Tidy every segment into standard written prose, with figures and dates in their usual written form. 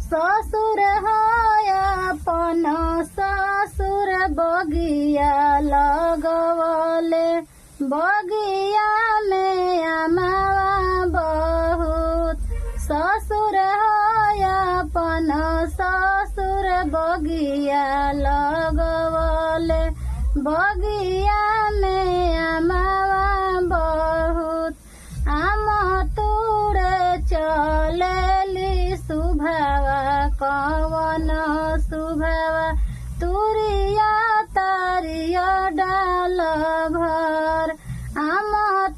ससुर होया अपन ससुर बगिया लगवले बगिया में अमावा बहुत। ससुर होया अपन ससुर बगिया लगवले बगिया में अमावा बहुत। आम तोड़े चलेली सुभावा कवन सुभावा तुरिया तारिया डाल भर। आम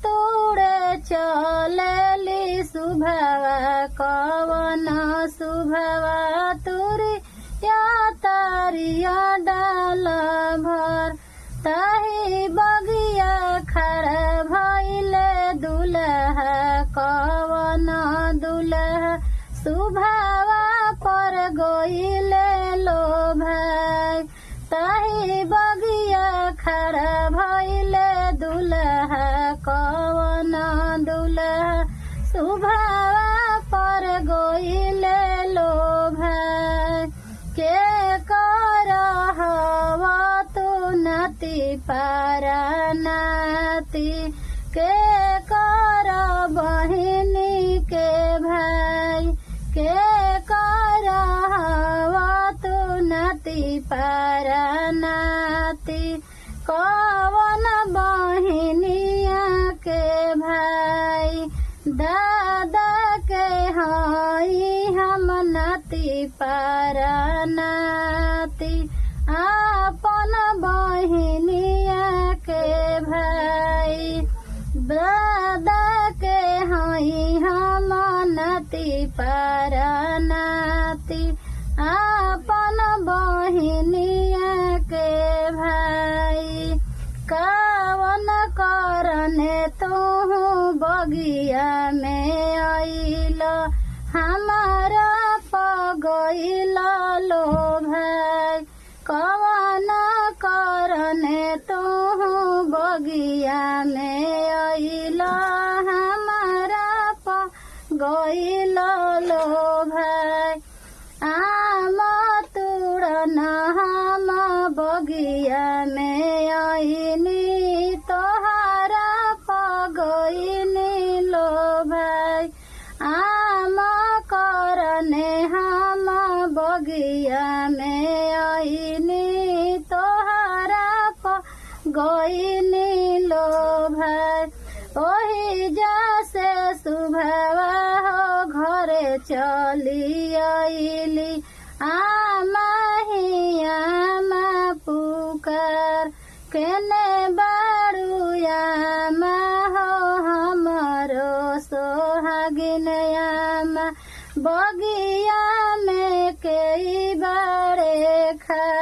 तोड़े चलेली सुभावा कवन सुभावा तुरिया तारिया डाल भर। ताही बगिया खड़ा भइले दुल्हा कवन दुल्हा सुभावा पर गइले लो भाई। ताही बगिया खड़ा भइले दुल्हा कवन दुल्हा सुभावा पर गइले लो भाई। के कर हवा तू नाती पारा नाती के कर बहिनी के भाई। के कर हवा तू नाती पारा नाती कवन बहिनिया के भाई। दादा के हई हम नाती पारा नाती आपन बहिनिया के भाई। दादा के हई हम नाती पारा नाती आपन बहिनिया के भाई। कावन करने तू बगिया में आइल हमारा पगइल लो भाई। कवन करने तू बगिया में आइल हमारा पगइल लो भाई। आम तुड़न हम बगिया में आइनी तोहारा पगइनी लो भाई। आम करने हम बगिया में आइनी तोहारा पगइनी लो भाई। ओही जैसे सुभावा हो घरे चली आइली आमा ही आमा पुकार। केने बारू आमा हो हमरो सोहागिन आमा बगिया में के बारे खा।